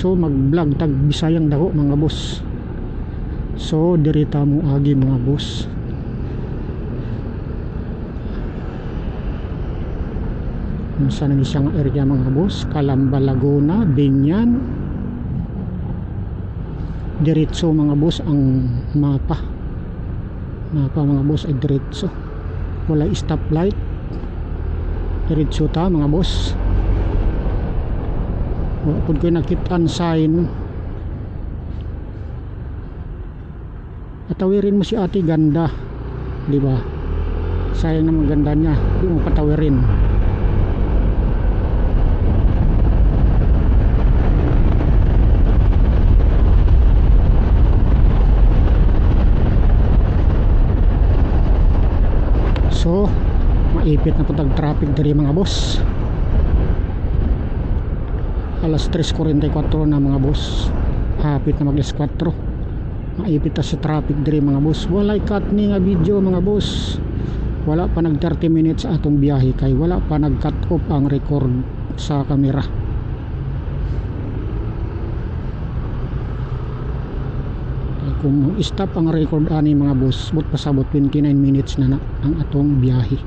So mag vlog tag Bisayang dako mga boss. So dirita mo agi mga boss. Sa nang isang area mga boss, Calamba, Laguna, Binyan. Diretso mga boss ang mapa mga boss ay diretso, wala stoplight, diretso ta mga boss. Wala po ko nakitaan sign. Patawirin mo si ate ganda, di ba? Sayang naman ganda niya, di mo patawirin. So maipit na po tag traffic diri mga boss. Alas 3:44 na mga boss, hapit na mag alas 4. Maipit na sa traffic diri mga boss. Walay cut ni nga video mga boss, wala pa nag 30 minutes atong biyahe kay wala pa nag cut off ang record sa camera. Kung stop ang record ani mga boss, but pasabot 29 minutes na ang atong biyahe.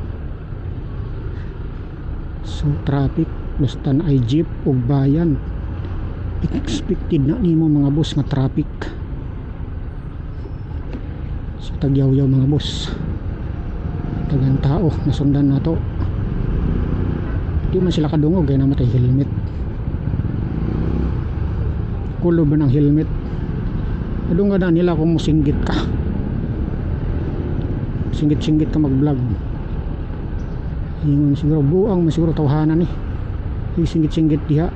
So traffic basta na ay jeep ug bayan, expected na nimo mga boss nga traffic. So tagyaw-yaw mga boss, tagang tao nasundan na to, di man sila kadungog kaya namatay helmet. Kulob ng helmet, adungan na nila kung musinggit ka, singgit ka mag vlog. Ingon siguro buang masiguro tawhanan ni singgit diha.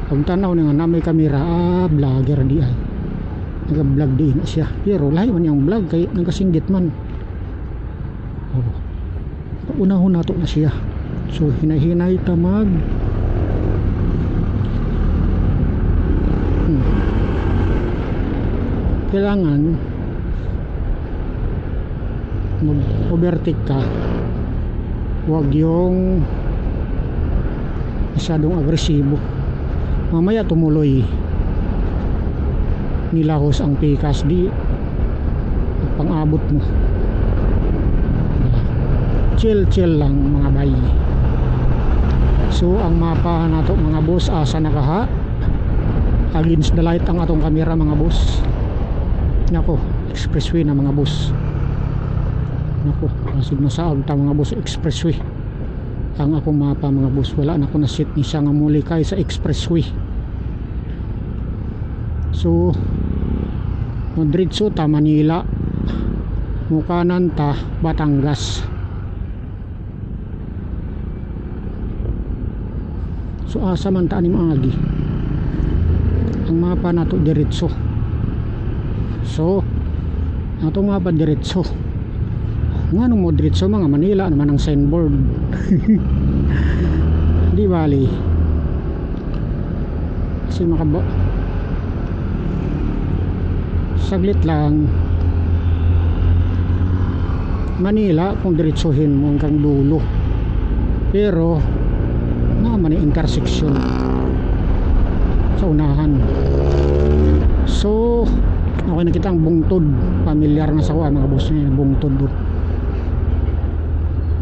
Pag tanaw nga na may kamera, vlogger di ay naga vlog di na siya, pero lahi man yung vlog kay nagasinggit man. Una-una to na siya. So hinay-hinay ta mag kailangan mag-overtake ka, wag yung masyadong agresibo. Mamaya tumuloy nilahos ang pikas, di pang-abot mo. Chill lang mga bay. So ang mapa nato mga boss, asa nakaha against the light ang atong camera mga boss. Nako, expressway na mga boss. Nako, asig na saag ta mga boss, expressway ang akong mapa mga boss. Wala na ko na set ni siya nga muli kay sa expressway. So Madridso ta Manila, mukanan ta Batangas. So asa man ta ni maagi ang mapa nato diretso. So ato nga ba diretso nga nung mo diretso mga Manila naman ang signboard. Di bali kasi makaba saglit lang Manila kung diretsohin mo hanggang dulo, pero naman yung intersection sa unahan. So okay na kita ang bungtod, familiar na sa kuha mga boss niya, bungtod do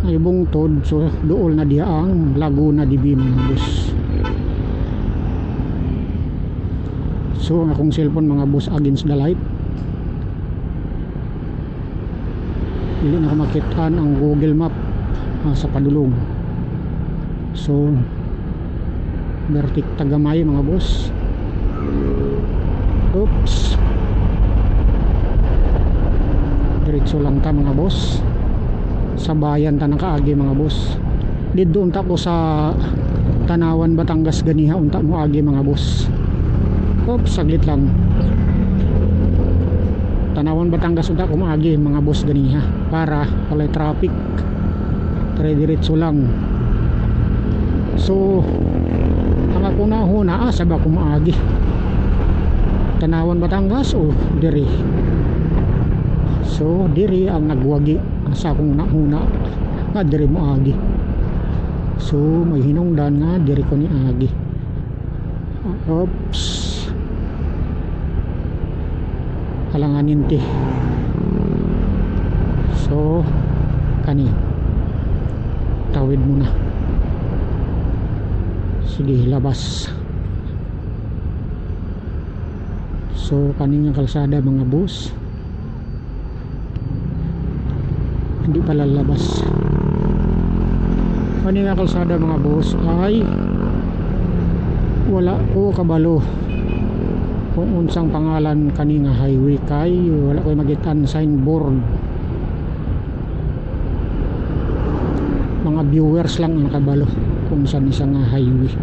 ay bungtod. So dool na diya ang Laguna DB mga boss. So ang akong cellphone mga boss against the light, hindi na ko makitaan ang Google Map sa padulong. So vertik tagamay mga boss. Oops, diretso lang ta mga boss, sa bayan ta nakaagi mga boss. Dito unta ko sa Tanawan Batangas ganiha unta mo agi mga boss. Oops, saglit lang. Tanawan Batangas unta ko maagi mga boss ganiha para walay traffic, diretso lang. So ang ako na huna saba ko maagi Tanawan Batangas o diri. So diri ang nagwagi sa akong huna nga diri mo agi. So may hinungdan nga diri ko ni agi. Oops, halanganin ti. So kani tawid muna. Sige, labas. So kaning kalsada mga boss, hindi pala labas. Kaning kalsada mga boss ay wala ko kabalo kung unsang pangalan kaning highway, kay wala ko magitan signboard. Mga viewers lang ang kabalo kung saan isang highway,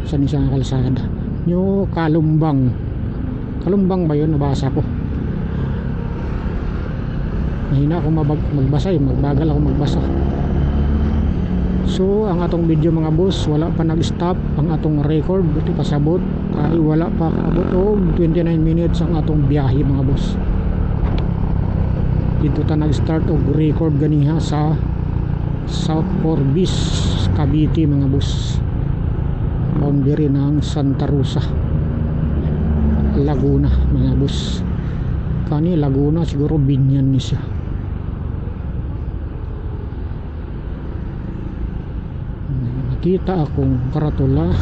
saan isang kalsada. Nyo Kalumbang ba yun? Nabasa ko. Mahina ako magbasa magbagal ako magbasa. So ang atong video mga boss, wala pa nag-stop ang atong record, buti pasabot ay wala pa kaabot o 29 minutes ang atong biyahe mga boss. Dito ta nag-start og record ganiha sa South Forbis, Cavite mga boss, boundary ng Santa Rosa, Laguna mga boss. Kani Laguna siguro Binyan ni siya. Nakita akong karatula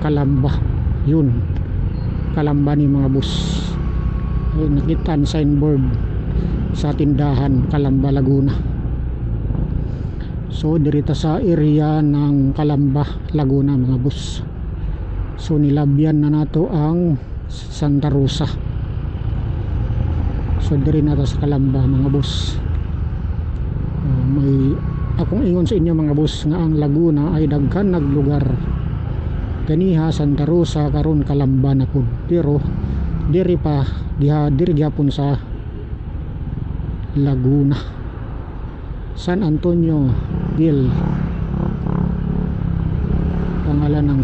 Kalamba, yun Kalamba ni mga boss. Ay, nakita ang signboard sa tindahan Kalamba, Laguna. So dirita sa area ng Kalamba, Laguna mga boss. So nilabyan na nato ang Santa Rosa. So diri na to sa Kalamba mga boss. May akong ingon sa inyo mga boss nga ang Laguna ay daghan naglugar ganiha Santa Rosa karon Kalamba na pud, pero diri pa diri gyapon sa Laguna, San Antonio Bill pangalan ng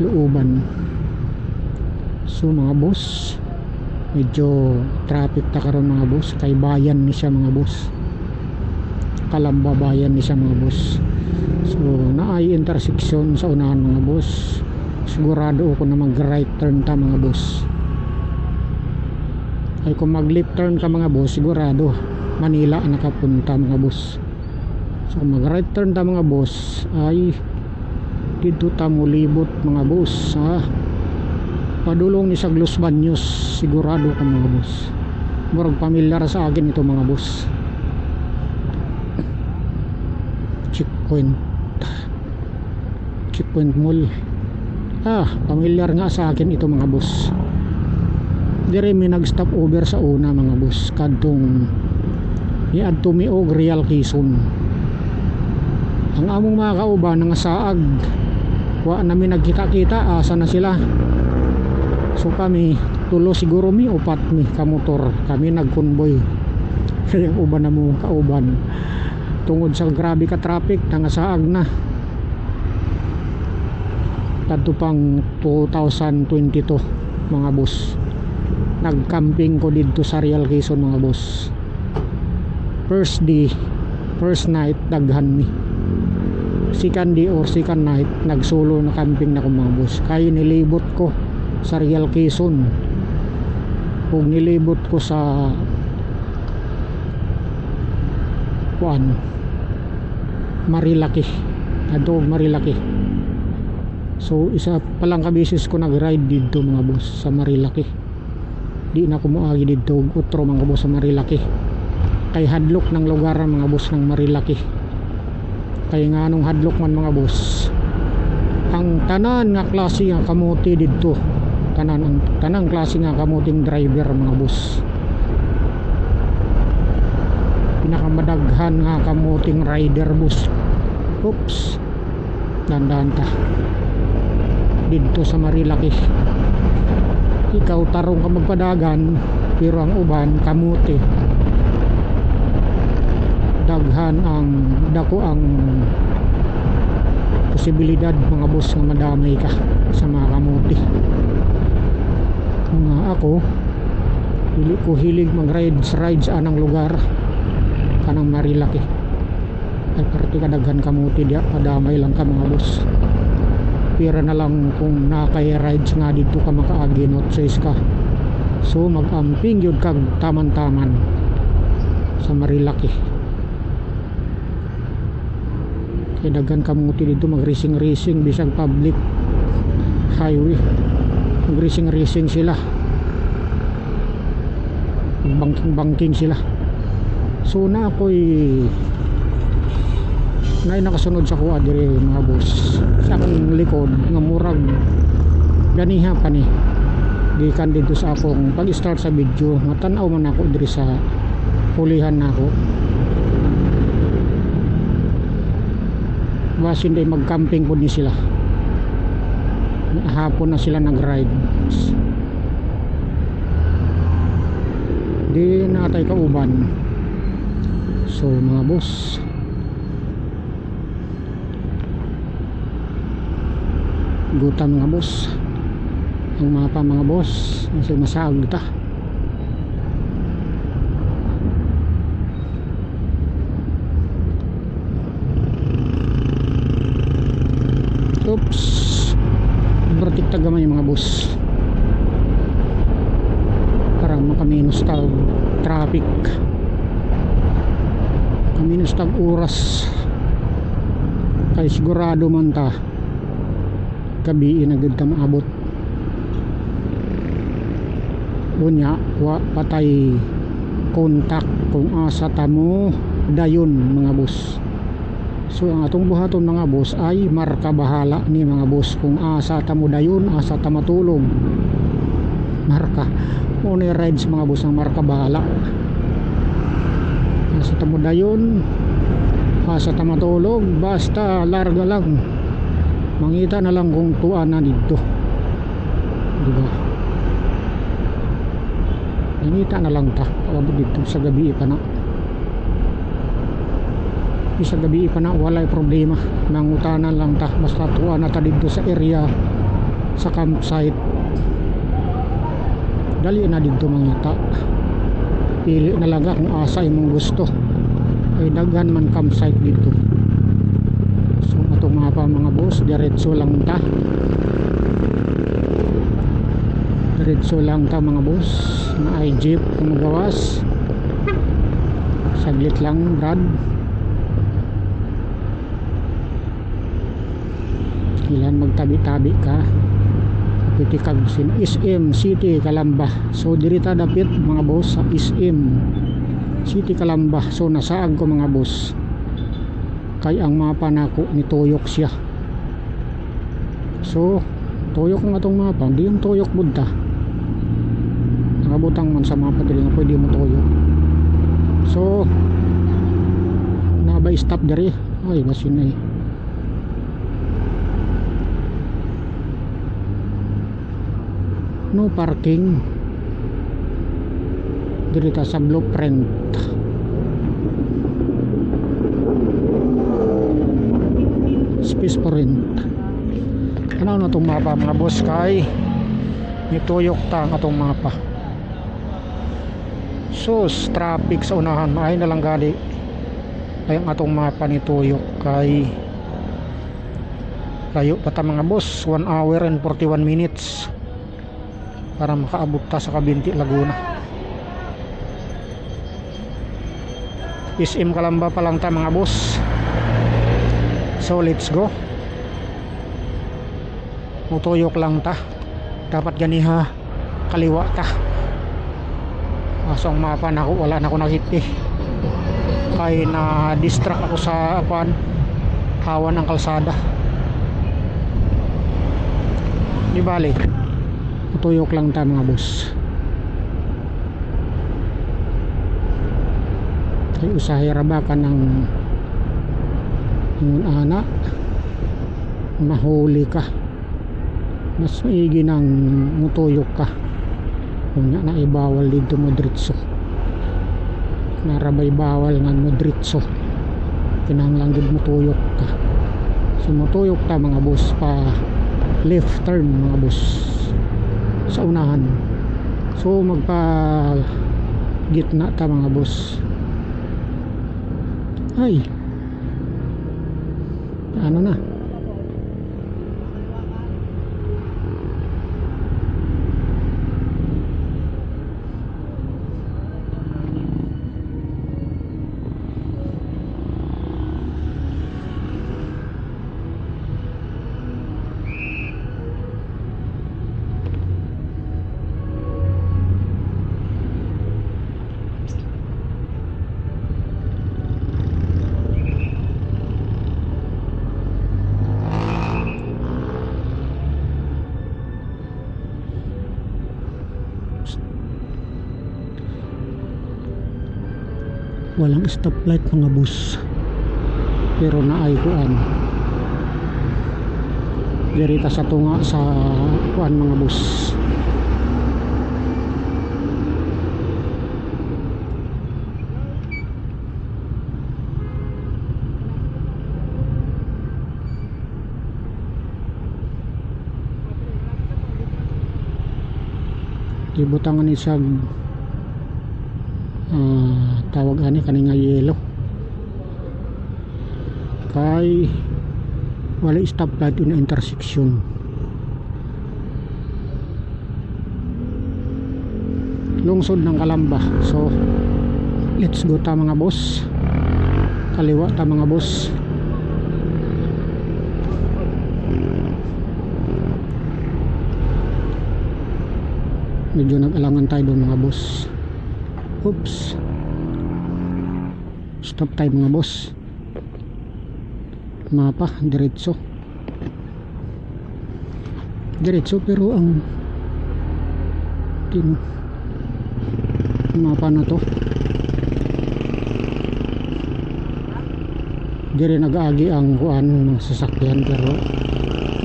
looban. So mga boss, medyo traffic ta karon mga boss, kay bayan ni siya mga boss, Kalamba bayan ni siya mga boss. So naay intersection sa unahan mga boss, sigurado ako na mag right turn ta mga boss. Ay kung mag left turn ka mga boss, sigurado Manila nakapunta mga boss. So kung mag right turn ta mga boss ay dito ta mulibot mga boss ha, padulong ni Saglos Baños, sigurado ka mga boss. Murag pamilyar sa akin ito mga boss. Checkpoint Mall, pamilyar nga sa akin ito mga boss. Dire may nag stop over sa una mga boss, kadtong niadto mi og Real Quezon. Ang among mga kauban nga saag wa namin nagkita-kita, asa na sila. So kami tulo siguro mi upat mi kamotor, kami nagkonvoy. Kaya uban na mo kauban tungod sa grabe ka traffic, nangasaag na kadto pang 2022 mga boss. Nagcamping ko dito sa Real Quezon mga boss. First day, first night daghan mi. Second day or second night nagsolo na camping na ko mga boss. Kaya nilibot ko sa Real Quezon ug nilibot ko sa Marilaki, Marilaki. So isa palang kabisis ko nag-ride dito mga boss sa Marilaki. Di na ko moagi dito utro mga boss sa Marilaki, kay hadlok ng lugar mga boss ng Marilaki. Kay nga anong hadlok man mga boss, ang tanan nga klase nga kamote dito, tanang klase nga kamuting driver mga boss. Pinakamadaghan nga kamuting rider boss. Oops, dandahan ta dito sa Marilaki. Ikaw tarong ka magpadagan, pero ang uban kamuti. Daghan ang dako ang posibilidad mga boss nga madamay ka sa mga kamuti. Nga ako dili ko hilig mag rides anang lugar kanang Marilaki. ay parte kadaghan kamuti diya, padamay lang ka mga boss. Pira na lang kung nakay-rides nga dito ka makaagi not says ka. So mag-amping yun kag taman-taman sa Marilaki. Kaya daghan kamuti dito, mag-racing bisag public highway, mag-racing sila, banking sila. So na ako'y nakasunod sa kuha dire mga boss sa akong likod nga murag ganiha pa ni gikan dito sa akong pag-start sa video nga tan-aw man ako dire sa pulihan nako. Basin day mag-camping po ni sila, hapon na sila nag-ride, di natay kauban. So mga boss, gutam mga boss ang mapa mga boss, masay masag ta. Oops, bertik tagamay mga boss para makaminos tag traffic, kaminos tag oras kay sigurado man ta gabi na gud ka maabot. Unya wa patay kontak kung asa tamo dayon mga boss. So ang atong buhaton mga boss ay marka bahala ni mga boss kung asa tamo dayon, asa ta matulog. Marka mo ni rides mga boss ang marka bahala. Asa tamo dayon, asa ta matulog, basta larga lang. Mangita na lang kung tuan na dito, diba? Mangita na lang ta abot dito sa gabi pa na. Sa gabi pa na walay problema, mangutanan lang ta basta tuan na ta dito sa area sa campsite. Dali na dito mangita, pili na lang kung asa imong gusto. Ay daghan man campsite dito. So atong mapa mga boss, diretso lang ta, diretso lang ta mga boss. Na ay jeep kung magawas, saglit lang brad. Ilan magtabi-tabi ka pitikag sin SM City Calamba. So dirita dapit mga boss sa SM City Calamba. So nasaag ko mga boss kay ang mapa nako ni tuyok siya. So tuyok nga tong mapa, hindi yung tuyok budta, nakabutang man sa mapa dili nga pwede mo tuyok. So nabay stop diri, ay basin ay no parking dirita sa blueprint. Space for rent. Ano na itong mapa mga boss kay nituyok ta ang atong mapa. So traffic sa unahan maay na lang gali ay ang atong mapa nituyok kay layo pa ta mga boss, 1 hour and 41 minutes para makaabot ta sa Kabinti, Laguna. SM Calamba pa lang ta mga boss. So let's go. Mutuyok lang ta, dapat ganiha kaliwa ta. Asong mapa na ako, wala na ako nakita kay na distract ako sa apan hawan ng kalsada. Di bali, mutuyok lang ta mga boss. Kay usahay rabakan ng yung anak mahuli ka, mas maigi ng mutuyok ka kung na ibawal dito mo diretso, narabay bawal nga mo diretso, kinahanglan gud mutuyok ka. So mutuyok ta mga boss pa left turn mga boss sa unahan. So magpa gitna ta mga boss. Ay Ano na? Walang stoplight mga bus, pero naay kuan dirita sa tunga sa kuan mga bus. Ibutangan ni siya tawag ani kaninga yelo kay wala stoplight in intersection. Lungsod ng Calamba. So let's go ta mga boss, kaliwa ta mga boss. Medyo nag-alangan tayo doon mga boss. Oops, stop tayo mga boss. Mapa diretso pero ang mapa na to dire nag-aagi ang kuan ng sasakyan, pero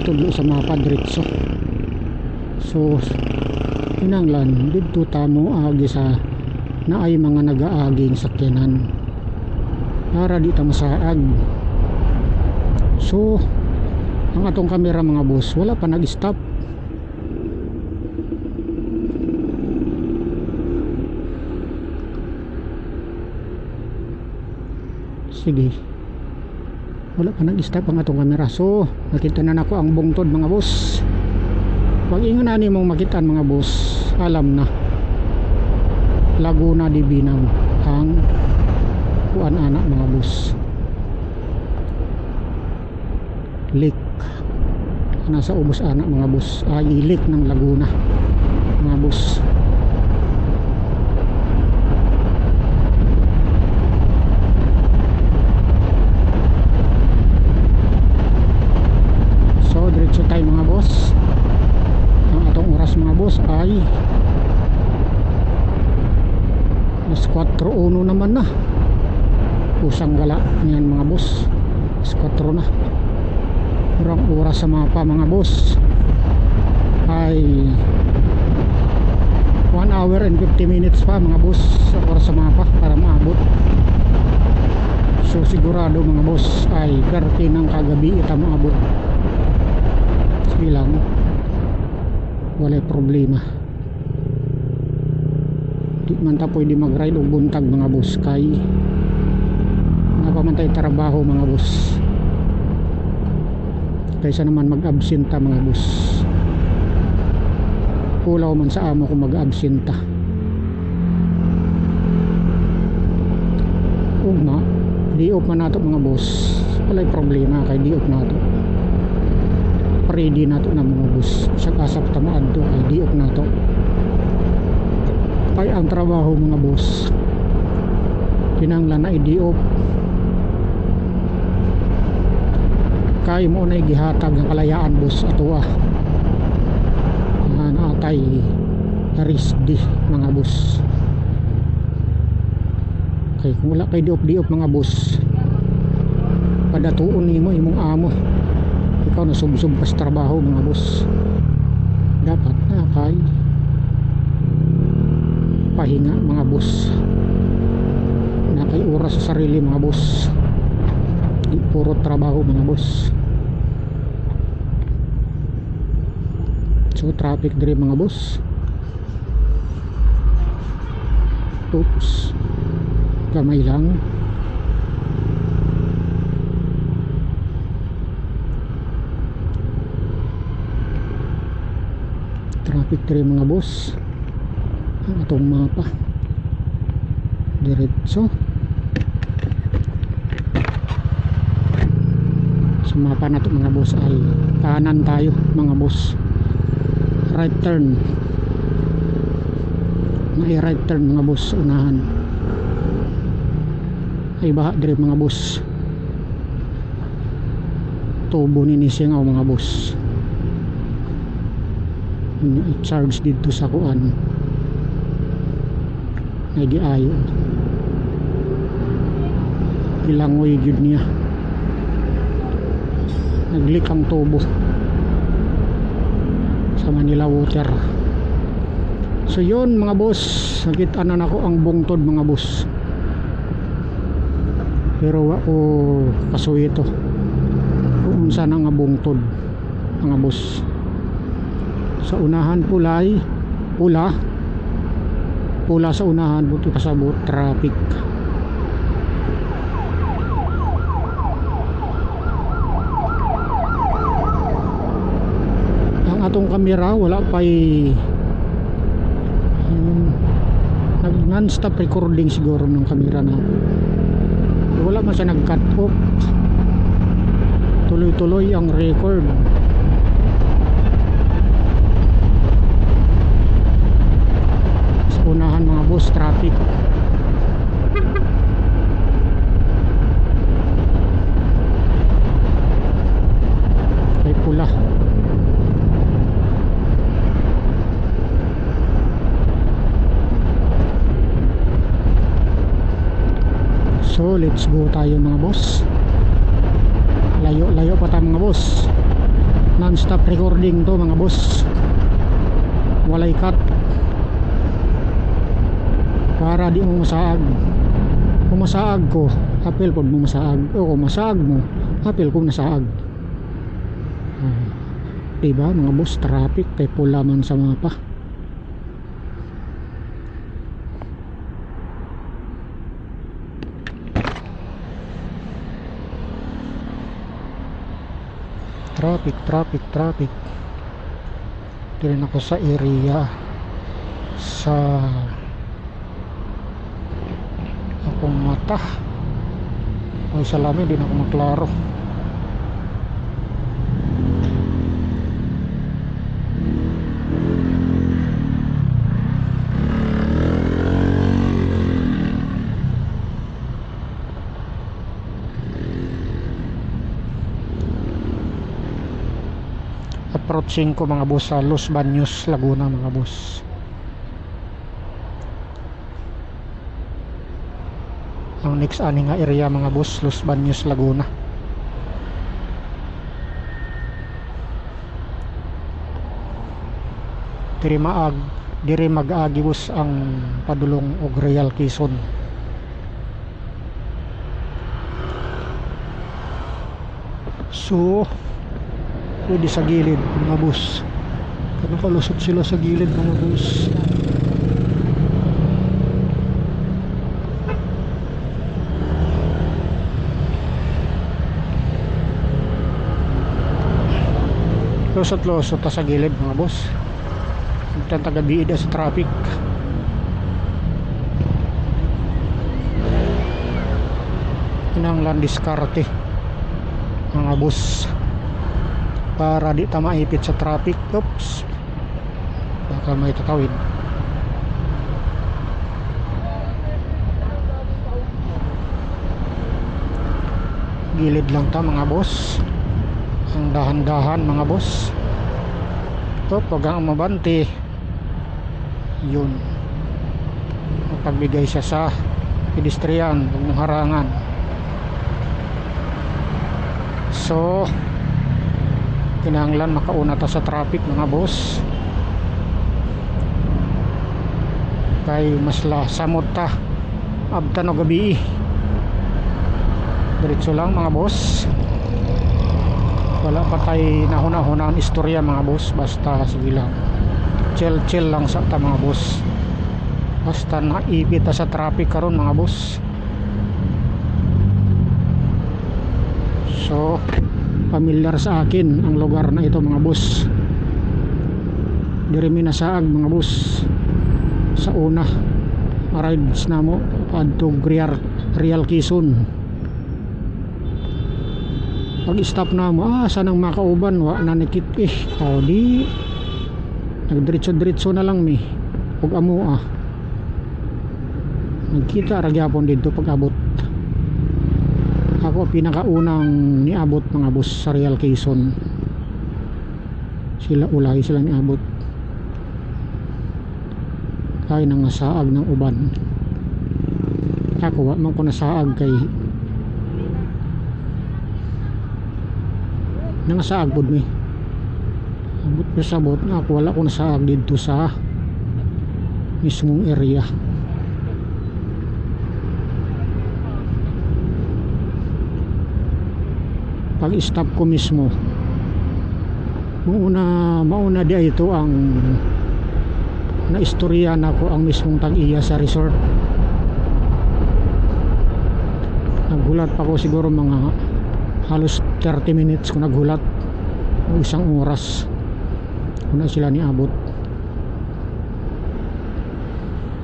ito sa mapa diretso. So hinanglan dito tamo agi sa na ay mga nag-aaging sakyanan para di ta masaag. So ang atong kamera mga boss wala pa nag-stop. Sige, wala pa nag-stop ang atong kamera. So nakita na nako ang bungtod mga boss. Pag ingon ani mong makitaan mga boss, alam na Laguna de Binang ang kuan anak mga boss. Lake nasa ubos anak mga boss, ay lake ng Laguna mga boss. So diretso tayo mga boss. Ang atong oras mga boss ay 4:01 naman na. Usang gala niyan mga boss. 4 na. Urang oras sa mapa mga boss ay 1 hour and 50 minutes pa mga boss sa oras sa mapa para maabot. So sigurado mga boss ay 30 ng kagabi ita maabot. Sige lang, wala problema. Di man ta pwede mag-ride o buntag mga boss kay napamantay trabaho mga boss, kaysa naman mag-absenta mga boss. Kulaw man sa amo kung mag-absenta. Ugma di-off man nato mga boss, walay problema kay di-off nato. Ready nato na mga boss, sa kasap tamaan to kay di-off nato. Kay ang trabaho mga boss kinanglan na i-off kay mo na gihatag ang kalayaan boss ato natay risdi mga boss. Kay kung wala kay di-off mga boss, padatuon nimo imong amo, ikaw na subsub pa sa trabaho mga boss. Dapat na kay pahinga mga boss, na kay oras sa sarili mga boss, di puro trabaho mga boss. So traffic dire mga boss. Oops, kamay lang. traffic diri mga boss. Ang atong mapa diretso sa mapa na to mga boss ay kanan tayo mga boss, right turn, may right turn mga boss. Unahan ay baha diri mga boss, tubo ni Singaw mga boss. I-charge dito sa kuan ay giayo ilangoy gyud niya, naglik ang tubo sa Manila Water. So yun mga boss, nakita na nako ang bungtod mga boss, pero ako kasuyo ito kung unsa na nga bungtod mga boss. Sa unahan pula sa unahan, buti kasabot traffic. Ang atong kamera wala pa'y nag non-stop recording siguro ng kamera na wala man siya nag-cut off, tuloy-tuloy ang record. Unahan mga boss, traffic. May pula. So let's go tayo mga boss. Layo pa tayo mga boss, non-stop recording to mga boss, walay cut para di mo masaag. Kung masaag ko, apel ko mo masaag, o kung masaag mo, apel ko nasaag. Diba mga boss, traffic kay pula man sa mapa. Traffic. Dito rin ako sa area sa akong mata. Ay salami, din ako maklaro. Approaching ko mga boss sa Los Baños, Laguna mga boss. Ang next ani nga area mga boss, Los Baños, Laguna. Diri mag-agi boss ang padulong og Real Quezon. So pwede sa gilid mga boss, nakalusot sila sa gilid mga boss. Lusot sa gilid mga boss, nagtataga-biida sa traffic. Inanglan diskarte mga boss para di ta maipit sa traffic. Oops, baka may tatawid. Gilid lang ta mga boss, ang dahan-dahan mga boss. So pag ang mabante yun, mapagbigay siya sa pedestrian, huwag mong harangan. So kinahanglan makauna ta sa traffic mga boss, kay mas samot ta abtan o gabi. Diretso lang mga boss, wala pa tay nahuna-hunaan istorya mga boss. Basta sige lang, chill lang sa ta mga boss, basta naipit ta sa traffic karon mga boss. So familiar sa akin ang lugar na ito mga boss. diri mi nasaag mga boss sa una rides na mo adto Real Quezon. Pag stop na mo sanang makauban wa na nikit di nagdiretso na lang mi ug amo nagkita ra gyapon dito pag abot. Ako pinakaunang niabot mga boss sa Real Quezon. Sila niabot kay nang nasaag ng uban. Ako wa man ko nasaag kay nangasaag pod mi abot ko sa bot nga ako wala ko nasaag dito sa mismong area. Pag stop ko mismo mauna di ito ang naistorya na ko ang mismong tag-iya sa resort. Naghulat pa ko siguro mga halos 30 minutes ko naghulat o 1 oras kung na sila niabot.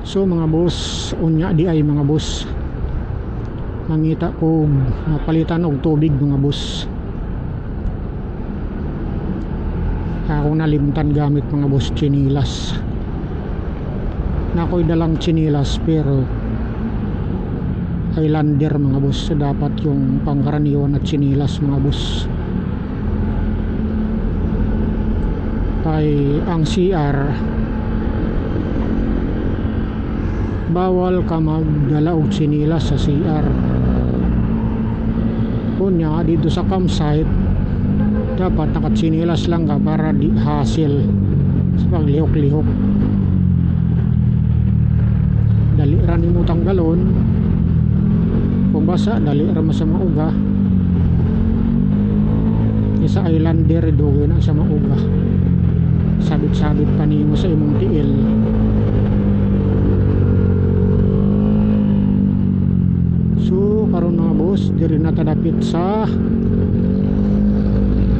So mga boss unya di ay mga boss mangita ko palitan og tubig mga boss. Ako nalimtan gamit mga boss chinilas na ako'y dalang chinilas pero Highlander mga boss. So dapat yung pangkaraniwan at chinilas mga boss. Ay ang CR bawal ka magdala og chinilas sa CR. Kunya dito sa campsite dapat nakatsinilas lang ka para di hassle sa paglihok-lihok. Dali ra nimo tanggalon kung basa, dali ra sa mauga. Isa Islander doge na sa mauga, sabit-sabit pa nimo sa imong tiil. So karon mga boss diri na tadapit sa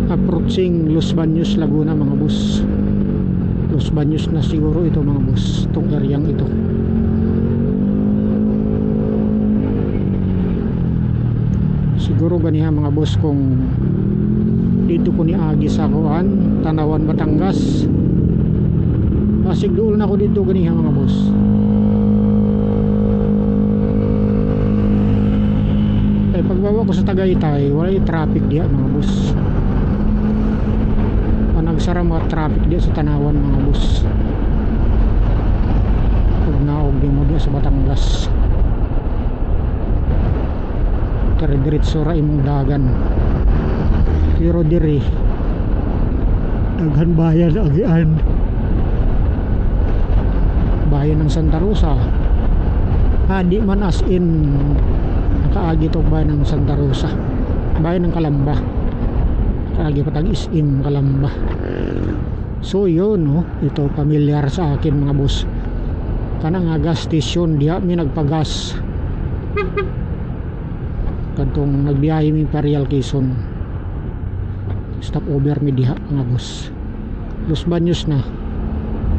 approaching Los Baños, Laguna mga boss. Los Baños na siguro ito mga boss, itong areang ito. Siguro ganiha mga boss kung dito ko niagi sa kuan Tanawan, Batangas. Pasig doon ako dito ganiha mga boss. Ay pagbawa ko sa Tagaytay walay traffic diya mga boss. Nagsara mga traffic diya sa Tanawan mga boss. Pag naog din mo diya sa Batangas diretso ra imong dagan. Pero diri daghan bayan agian, bayan ng Santa Rosa. Di man as in nakaagi to bayan ng Santa Rosa, bayan ng Calamba, kaagi patag isim Calamba. So yun ito pamilyar sa akin mga boss. Kanang gas station diha mi nagpagas kadtong nagbiyahe mi pa Real Quezon. Stop over mi diha mga boss. Los Baños na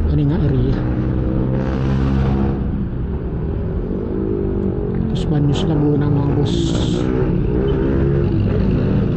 ani nga area. Los Baños, Laguna mga boss.